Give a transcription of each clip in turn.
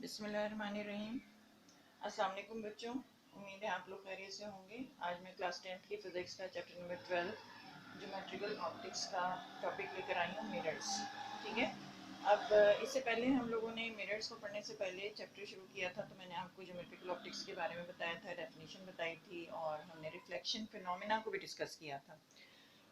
बिस्मिल्लाहिर्रहमानिर्रहीम। अस्सलाम वालेकुम बच्चों, उम्मीद है आप लोग खैरियत से होंगे। आज मैं क्लास 10th की फ़िज़िक्स का चैप्टर नंबर 12 ज्योमेट्रिकल ऑप्टिक्स का टॉपिक लेकर आई हूँ, मिरर्स। ठीक है। अब इससे पहले हम लोगों ने मिरर्स को पढ़ने से पहले चैप्टर शुरू किया था, तो मैंने आपको ज्योमेट्रिकल ऑप्टिक्स के बारे में बताया था, डेफिनेशन बताई थी और हमने रिफ्लेक्शन फिनोमेना को भी डिस्कस किया था।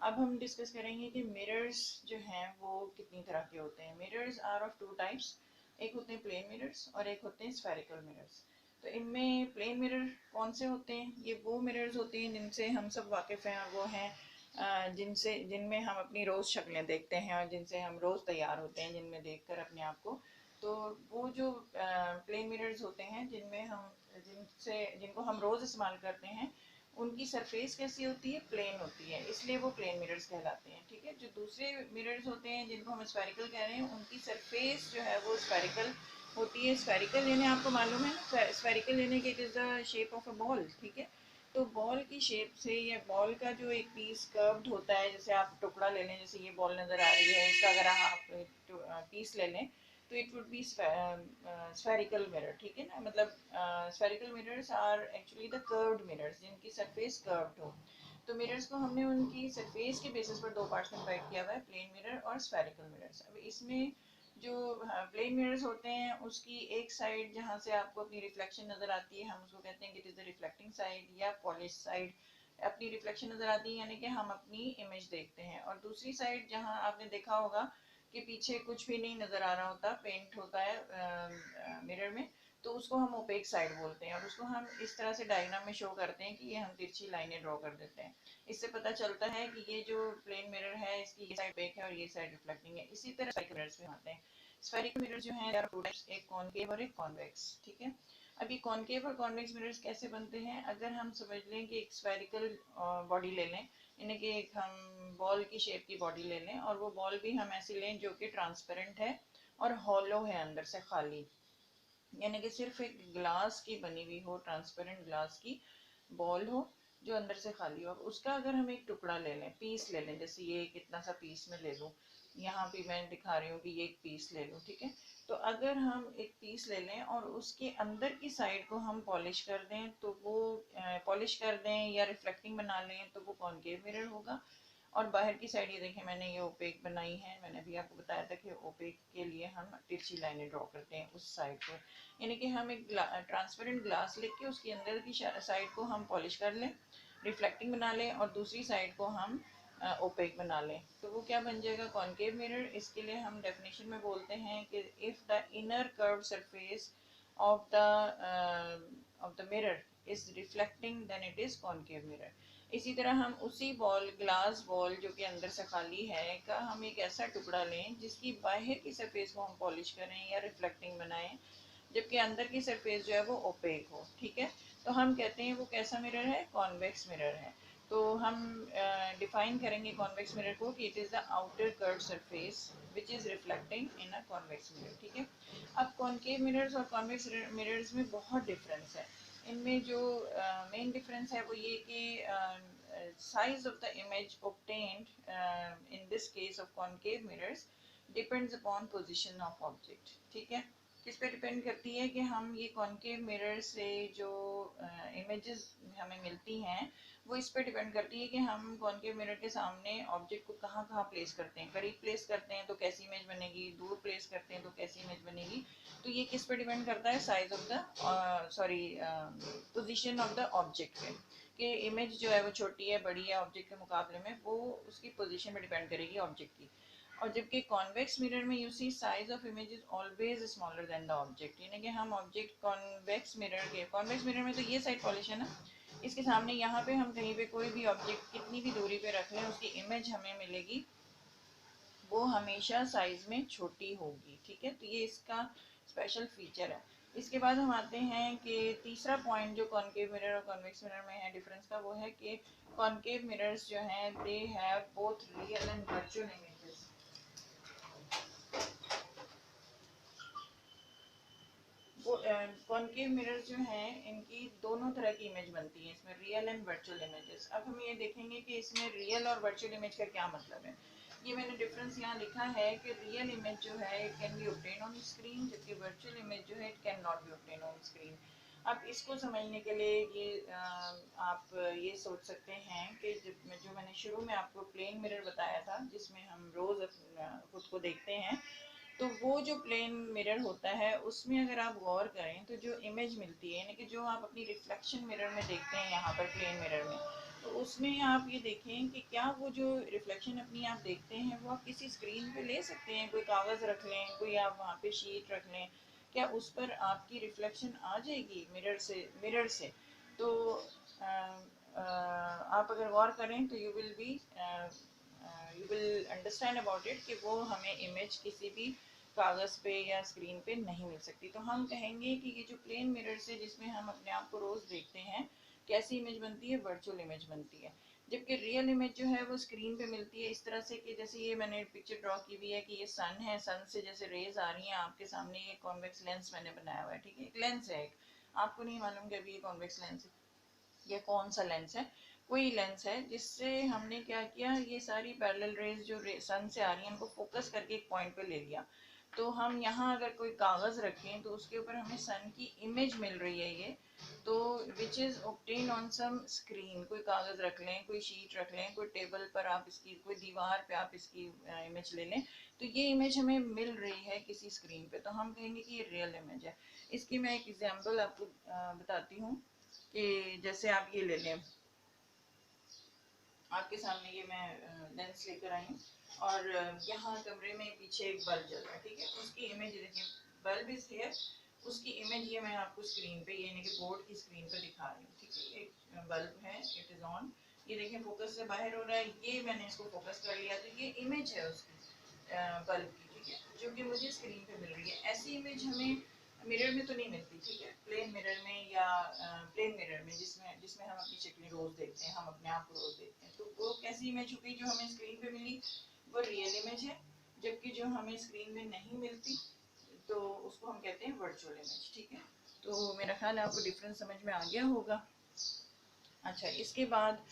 अब हम डिस्कस करेंगे कि मिरर्स जो हैं वो कितनी तरह के होते हैं। Mirrors are of two types, एक होते हैं प्लेन मिरर्स और एक होते हैं स्फेरिकल मिरर्स। तो इनमें प्लेन मिरर कौन से होते हैं? ये वो मिरर्स होते हैं जिनसे हम सब वाकिफ़ हैं, और वो हैं जिनमें हम अपनी रोज़ शक्लें देखते हैं और जिनसे हम रोज़ तैयार होते हैं, जिनमें देखकर अपने आप को। तो वो जो प्लेन मिरर्स होते हैं जिनको हम रोज़ इस्तेमाल करते हैं, उनकी सरफेस कैसी होती है? प्लेन होती है, इसलिए वो प्लेन मिरर्स कहलाते हैं। ठीक है। जो दूसरे मिरर्स होते हैं जिनको हम स्फेरिकल कह रहे हैं, उनकी सरफेस जो है वो स्फेरिकल होती है। स्फेरिकल यानी आपको मालूम है ना, स्फेरिकल यानी कि it is the shape of a ball. ठीक है। तो बॉल की शेप से, या बॉल का जो एक पीस कर्व्ड होता है, जैसे आप टुकड़ा ले लें, जैसे ये बॉल नज़र आ रही है, इसका अगर आप पीस ले लें तो it would be spherical mirror. ठीक है ना। मतलब spherical mirrors are actually the curved mirrors जिनकी सरफेस कर्व्ड हो। तो मिरर्स को हमने उनकी सरफेस के बेसिस पर दो पार्ट्स में डिवाइड किया हुआ है, प्लेन मिरर और स्फेरिकल मिरर्स। अब इसमें जो प्लेन मिरर्स होते हैं, उसकी एक साइड जहाँ से आपको अपनी रिफ्लेक्शन नज़र आती है, हम उसको कहते हैं कि it is the reflecting side या पॉलिश साइड। अपनी रिफ्लेक्शन नज़र आती है यानी कि हम अपनी इमेज देखते हैं। और दूसरी साइड जहाँ आपने देखा होगा कि पीछे कुछ भी नहीं नज़र आ रहा होता, पेंट होता है मिरर में, तो उसको हम ओपेक साइड बोलते हैं। और उसको हम इस तरह से डायग्राम में शो करते हैं कि ये हम तिरछी लाइनें ड्रॉ कर देते हैं। इससे पता चलता है कि ये जो प्लेन मिरर है, इसकी ये साइड ओपेक है और ये साइड रिफ्लेक्टिंग है। इसी तरह स्फेरिकल मिरर्स में आते हैं। स्फेरिकल मिरर जो है, देयर आर टू टाइप्स, एक कॉनकेव और एक कॉन्वेक्स। ठीक है। अब ये कॉनकेव और कॉन्वेक्स मिरर्स कैसे बनते हैं? अगर हम समझ लें कि एक स्फेरिकल बॉडी ले लें, यानी कि एक हम बॉल की शेप की बॉडी ले लें, और वो बॉल भी हम ऐसी लें जो कि ट्रांसपेरेंट है और हॉलो है, अंदर से खाली, यानी कि सिर्फ एक ग्लास की बनी हुई हो, ट्रांसपेरेंट ग्लास की बॉल हो जो अंदर से खाली हो। उसका अगर हम एक टुकड़ा ले लें, पीस ले लें, जैसे ये कितना सा पीस में ले लूँ, यहाँ भी मैं दिखा रही हूँ कि ये एक पीस ले लूँ। ठीक है। तो अगर हम एक पीस ले लें और उसके अंदर की साइड को हम पॉलिश कर दें, तो वो पॉलिश कर दें या रिफ्लेक्टिंग बना लें, तो वो कॉनकेव मिरर होगा। और बाहर की साइड ये देखें, मैंने ये ओपेक बनाई है। मैंने अभी आपको बताया था कि ओपेक के लिए हम तिरछी लाइनें ड्रॉ करते हैं उस साइड को, यानी कि हम एक ट्रांसपेरेंट ग्लास लेके उसके अंदर की साइड को हम पॉलिश कर लें, रिफ्लेक्टिंग बना लें, और दूसरी साइड को हम ओपेक बना लें, तो वो क्या बन जाएगा? Concave mirror. इसके लिए हम डेफिनेशन में बोलते हैं कि if the inner curve surface of the mirror is reflecting, then it is concave mirror. इसी तरह हम उसी बॉल, ग्लास बॉल जो कि अंदर से खाली है, का हम एक ऐसा टुकड़ा लें जिसकी बाहर की सरफेस को हम पॉलिश करें या रिफ्लेक्टिंग बनाएं, जबकि अंदर की सरफेस जो है वो ओपेक हो। ठीक है। तो हम कहते हैं वो कैसा मिरर है? कॉन्वेक्स मिरर है। तो हम डिफाइन करेंगे कॉन्वेक्स मिरर को कि it is the outer curve surface which is reflecting in a convex mirror. ठीक है। अब कॉनकेव मिरर्स और कॉन्वेक्स मिरर्स में बहुत डिफरेंस है। इनमें जो मेन डिफरेंस है वो ये कि size of the image obtained in this case of concave mirrors depends upon position of object। ठीक है। किस पे डिपेंड करती है कि हम ये कॉनकेव मिरर से जो इमेजेस हमें मिलती हैं, वो इस पे डिपेंड करती है कि हम कॉनकेव मिरर के सामने ऑब्जेक्ट को कहाँ कहाँ प्लेस करते हैं। करीब प्लेस करते हैं तो कैसी इमेज बनेगी, दूर प्लेस करते हैं तो कैसी इमेज बनेगी। तो ये किस पे डिपेंड करता है? Size of the position of the object पे, कि इमेज जो है वो छोटी है, बड़ी है ऑब्जेक्ट के मुकाबले में, वो उसकी पोजीशन पे डिपेंड करेगी ऑब्जेक्ट की। और जबकि कॉन्वेक्स मिरर में you see size of image is always smaller than the object, यानी कि हम ऑब्जेक्ट कॉन्वेक्स मिरर में तो ये साइड पॉलिश है ना, इसके सामने यहाँ पे हम कहीं पे कोई भी ऑब्जेक्ट कितनी भी दूरी पे रख लें, उसकी इमेज हमें मिलेगी, वो हमेशा साइज में छोटी होगी। ठीक है। तो ये इसका स्पेशल फीचर है। इसके बाद हम आते हैं कि तीसरा पॉइंट जो कॉनकेव मिरर और कॉन्वेक्स मिरर में है डिफरेंस का, वो है कि कॉनकेव मिरर्स जो हैं they have both real and virtual images. वो कॉनकेव मिरर्स जो हैं, इनकी दोनों तरह की इमेज बनती है, इसमें रियल एंड वर्चुअल इमेजेस। अब हम ये देखेंगे कि इसमें रियल और वर्चुअल इमेज का क्या मतलब है। ये मैंने डिफरेंस यहाँ लिखा है कि रियल इमेज जो है it can be obtain on screen, जबकि वर्चुअल इमेज जो है it can not be obtain on screen. अब इसको समझने के लिए ये आप ये सोच सकते हैं कि जो मैंने शुरू में आपको प्लेन मिरर बताया था जिसमें हम रोज़ खुद को देखते हैं, तो वो जो प्लेन मिरर होता है उसमें अगर आप गौर करें तो जो इमेज मिलती है, यानी कि जो आप अपनी रिफ्लेक्शन मिरर में देखते हैं यहाँ पर प्लेन मिरर में, तो उसमें आप ये देखें कि क्या वो जो रिफ्लेक्शन अपनी आप देखते हैं वो आप किसी स्क्रीन पे ले सकते हैं। कोई कागज़ रख लें, कोई आप वहाँ पे शीट रख लें, क्या उस पर आपकी रिफ्लेक्शन आ जाएगी मिरर से? तो आ, आप अगर गौर करें तो you will understand about it कि वो हमें इमेज किसी भी कागज़ पे या स्क्रीन पे नहीं मिल सकती। तो हम कहेंगे कि ये जो प्लेन मिरर से जिसमें हम अपने आप को रोज़ देखते हैं, कैसी इमेज बनती है? वर्चुअल इमेज बनती है। जबकि रियल इमेज जो है वो स्क्रीन पे मिलती है इस तरह से कि जैसे ये मैंने पिक्चर ड्रॉ की हुई है कि ये सन है, सन से जैसे रेज आ रही हैं आपके सामने, ये कॉन्वेक्स लेंस मैंने बनाया हुआ है, ठीक है, एक लेंस है एक, आपको नहीं मालूम कि अभी ये कॉन्वेक्स लेंस है, ये कौन सा लेंस है, कोई लेंस है जिससे हमने क्या किया, ये सारी पैरेलल रेज जो सन से आ रही हैं उनको फोकस करके एक पॉइंट पे ले लिया। तो हम यहाँ अगर कोई कागज़ रखें तो उसके ऊपर हमें सन की इमेज मिल रही है ये, तो which is obtain on some screen. कोई कागज़ रख लें, कोई शीट रख लें, कोई टेबल पर आप इसकी, कोई दीवार पे आप इसकी इमेज ले लें, तो ये इमेज हमें मिल रही है किसी स्क्रीन पे, तो हम कहेंगे कि ये रियल इमेज है। इसकी मैं एक एग्जांपल आपको बताती हूँ कि जैसे आप ये ले लें, आपके सामने ये मैं लेंस लेकर आई हूँ और यहाँ कमरे में पीछे एक बल्ब जल रहा है, ठीक है, उसकी इमेज देखिए, बल्ब इज हियर, उसकी इमेज ये मैं आपको स्क्रीन पे, यानी कि बोर्ड की स्क्रीन पे दिखा रही हूँ, ठीक है, एक बल्ब है, इट इज ऑन, ये देखिए फोकस से बाहर हो रहा है, ये मैंने इसको फोकस कर लिया, तो ये इमेज है उसकी बल्ब की, ठीक है, जो कि मुझे स्क्रीन पे मिल रही है। ऐसी इमेज हमें मिरर में तो नहीं मिलती, ठीक है, प्लेन मिरर में या प्लेन मिरर में जिसमें जिसमें हम अपनी शक्लें रोज देखते हैं, हम अपने आप को रोज देखते हैं, तो वो कैसी इमेज हो गई, जो हमें स्क्रीन पे मिली वो रियल इमेज है, जबकि जो हमें स्क्रीन में नहीं मिलती तो उसको हम कहते हैं वर्चुअल इमेज, ठीक है। तो मेरा ख्याल है आपको डिफरेंस समझ में आ गया होगा। अच्छा, इसके बाद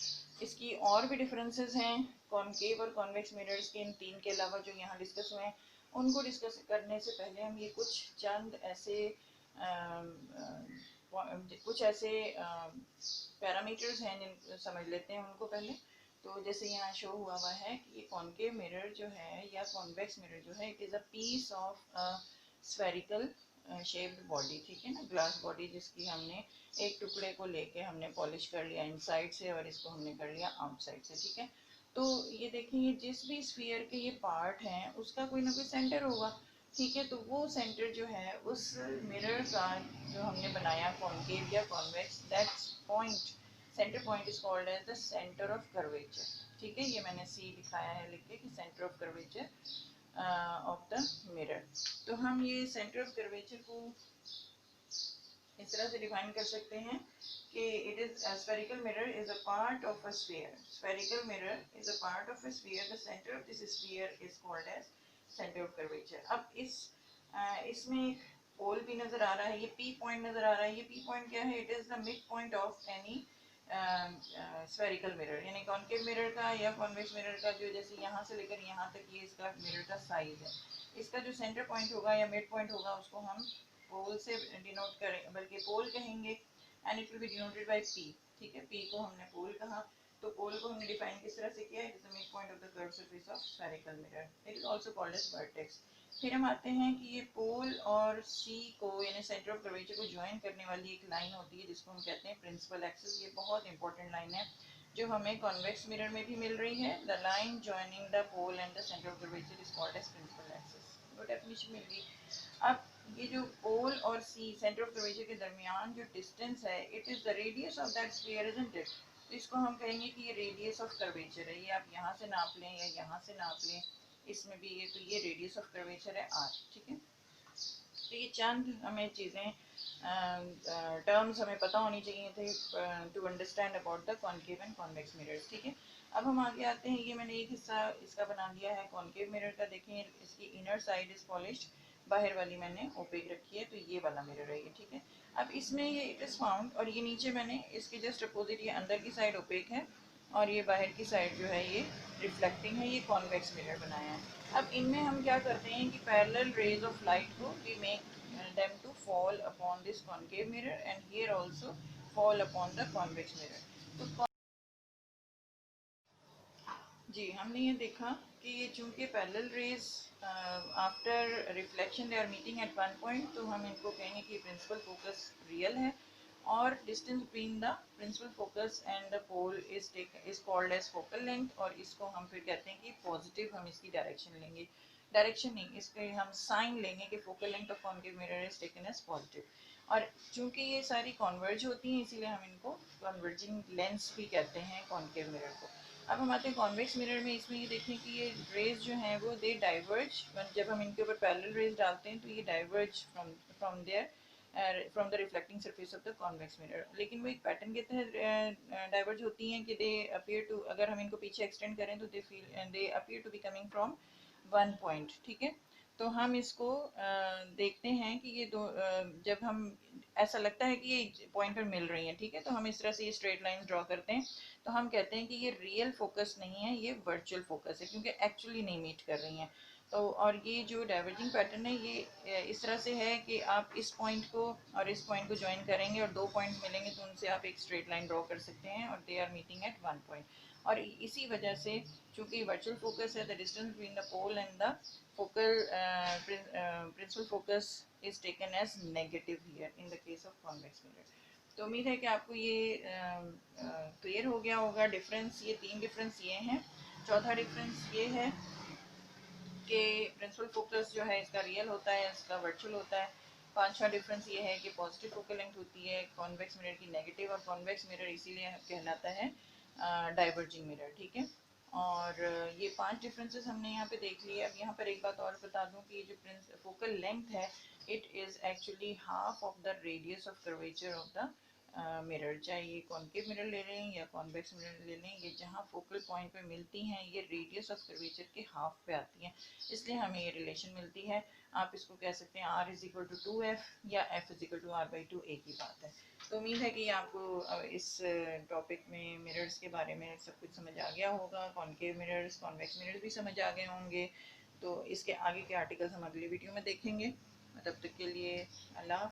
इसकी और भी डिफरेंसेस हैं कॉनकेव और कॉन्वेक्स मिरर्स के, इन तीन के अलावा जो यहाँ डिस्कस हुए हैं, उनको डिस्कस करने से पहले हम ये कुछ ऐसे पैरामीटर्स हैं जिन समझ लेते हैं उनको पहले। तो जैसे यहाँ शो हुआ है कि ये कॉनकेव मिरर जो है या कॉन्वेक्स मिरर जो है, it is a piece of spherical shaped body, ठीक है ना, ग्लास बॉडी जिसकी हमने एक टुकड़े को लेके हमने पॉलिश कर लिया इनसाइड से और इसको हमने कर लिया आउटसाइड से, ठीक है। तो ये देखिए, जिस भी स्फीयर के ये पार्ट हैं उसका कोई ना कोई सेंटर होगा, ठीक है, तो वो सेंटर जो है उस मिरर का जो हमने बनाया कॉनकेव या convex, that point, centre point is called as the centre of curvature, ठीक है, ये मैंने सी दिखाया है लिख के कि centre of curvature of the mirror. तो हम ये सेंटर ऑफ कर्वेचर को इस तरह से डिफाइन कर सकते हैं कि it is spherical mirror is a part of a sphere, spherical mirror is a part of a sphere, the centre of this sphere is called as centre of curvature. अब इसमें एक पोल भी नजर आ रहा है, ये पी पॉइंट नजर आ रहा है, ये पी पॉइंट क्या है, it is the mid point of any spherical mirror, यानी कॉनकेव मिरर का या कॉन्वेक्स मिरर का, जो जैसे यहाँ से लेकर यहाँ तक ये इसका मिरर का साइज है, इसका जो सेंटर पॉइंट होगा या मिड पॉइंट होगा उसको हम पोल से डिनोट करें, बल्कि पोल कहेंगे, and it will be denoted by P, ठीक है, पी को हमने पोल कहा। तो पोल को हमने डिफाइन किस तरह से किया, it is the mid point of the curve surface of spherical mirror, it is also called as vertex. फिर हम आते हैं कि ये पोल और सी को, यानी सेंटर ऑफ कर्वेचर को ज्वाइन करने वाली एक लाइन होती है जिसको हम कहते हैं प्रिंसिपल एक्सिस। ये बहुत इंपॉर्टेंट लाइन है जो हमें कॉन्वेक्स मिरर में भी मिल रही है, the line joining the pole and the centre of curvature is called as principal axis. वो डेफिनेशन मिल गई। अब ये जो पोल और सी, सेंटर ऑफ कर्वेचर के दरमियान जो डिस्टेंस है, it is the radius of that sphere, isn't it. तो इसको हम कहेंगे कि ये रेडियस ऑफ कर्वेचर है, ये आप यहाँ से नाप लें या यहाँ से नाप लें, इसमें भी ये, तो ये रेडियस ऑफ कर्वेचर है आर, ठीक है। तो ये चंद हमें चीज़ें टर्म्स हमें पता होनी चाहिए थे to understand about the concave and convex mirrors, ठीक है। अब हम आगे आते हैं, ये मैंने एक हिस्सा इसका बना दिया है कॉनकेव मिरर का, देखें इसकी इनर साइड इज पॉलिश्ड, बाहर वाली मैंने ओपेक रखी है, तो ये वाला मिरर है ये, ठीक है। अब इसमें ये इट इज़ फाउंड, और ये नीचे मैंने इसके जस्ट अपोजिट ये अंदर की साइड ओपेक है, और ये बाहर की साइड जो है ये रिफ्लेक्टिंग है, ये कॉन्वेक्स मिरर बनाया है। अब इनमें हम क्या करते हैं कि पैरेलल रेज ऑफ लाइट को we make them to fall upon this concave mirror and here also fall upon the convex mirror. तो जी हमने ये देखा कि ये चूंकि parallel rays after reflection they are meeting at one point, तो हम इनको कहेंगे कि प्रिंसिपल फोकस रियल है और distance between the principal focus and the pole is called as focal length, और इसको हम फिर कहते हैं कि पॉजिटिव हम इसकी डायरेक्शन लेंगे, डायरेक्शन नहीं इसके हम साइन लेंगे कि focal length of concave mirror is taken as positive. और चूंकि ये सारी कॉन्वर्ज होती हैं इसीलिए हम इनको कन्वर्जिंग लेंस भी कहते हैं कॉन्केव मिरर को। अब हम आते हैं कॉन्वेक्स मिरर में, इसमें ये देखें कि ये रेज जो हैं वो दे डाइवर्ज, जब हम इनके ऊपर पैरेलल रेज डालते हैं तो ये diverge from there from the reflecting surface of the convex mirror, लेकिन वो एक पैटर्न के तहत डाइवर्ज होती हैं कि दे अपीयर टू, अगर हम इनको पीछे एक्सटेंड करें तो they appear to be coming from one point, ठीक है। तो हम इसको देखते हैं कि ये दो जब हम ऐसा लगता है कि ये पॉइंट पर मिल रही हैं, ठीक है, तो हम इस तरह से ये स्ट्रेट लाइन ड्रॉ करते हैं, तो हम कहते हैं कि ये रियल फोकस नहीं है, ये वर्चुअल फोकस है, क्योंकि एक्चुअली नहीं मीट कर रही हैं। तो और ये जो डाइवर्जिंग पैटर्न है ये इस तरह से है कि आप इस पॉइंट को और इस पॉइंट को ज्वाइन करेंगे और दो पॉइंट मिलेंगे तो उनसे आप एक स्ट्रेट लाइन ड्रॉ कर सकते हैं और they are meeting at one point. और इसी वजह से चूंकि वर्चुअल फोकस है, the distance between the pole and the focal principal focus is taken as negative here in the case of convex mirror. तो उम्मीद है कि आपको ये क्लियर हो गया होगा। डिफरेंस ये तीन डिफरेंस ये हैं। चौथा डिफरेंस ये है कि प्रिंसिपल फोकस जो है इसका रियल होता है, इसका वर्चुअल होता है। पांचवा डिफरेंस ये है कि पॉजिटिव फोकल लेंथ होती है कॉन्वेक्स मिरर की नेगेटिव, और कॉन्वेक्स मिरर इसीलिए कहलाता है डाइवर्जिंग मिरर, ठीक है। और ये पांच डिफरेंसेस हमने यहाँ पे देख लिए। अब यहाँ पर एक बात और बता दूँ कि ये जो फोकल लेंथ है it is actually half of the radius of curvature of the mirror, चाहे ये कॉन्केव मिरर ले लें या कॉन्वेक्स मिरर ले लें, ये जहाँ फोकल पॉइंट पे मिलती हैं ये रेडियस ऑफ कर्वेचर के हाफ पे आती हैं, इसलिए हमें ये रिलेशन मिलती है। आप इसको कह सकते हैं R is equal to 2F या F is equal to R/2, एक ही बात है। तो उम्मीद है कि आपको इस टॉपिक में मिरर्स के बारे में सब कुछ समझ आ गया होगा, कॉन्केव मिरर्स कॉन्वेक्स मिरर्स भी समझ आ गए होंगे। तो इसके आगे के आर्टिकल्स हम अगली वीडियो में देखेंगे। तब तक के लिए अल्लाह।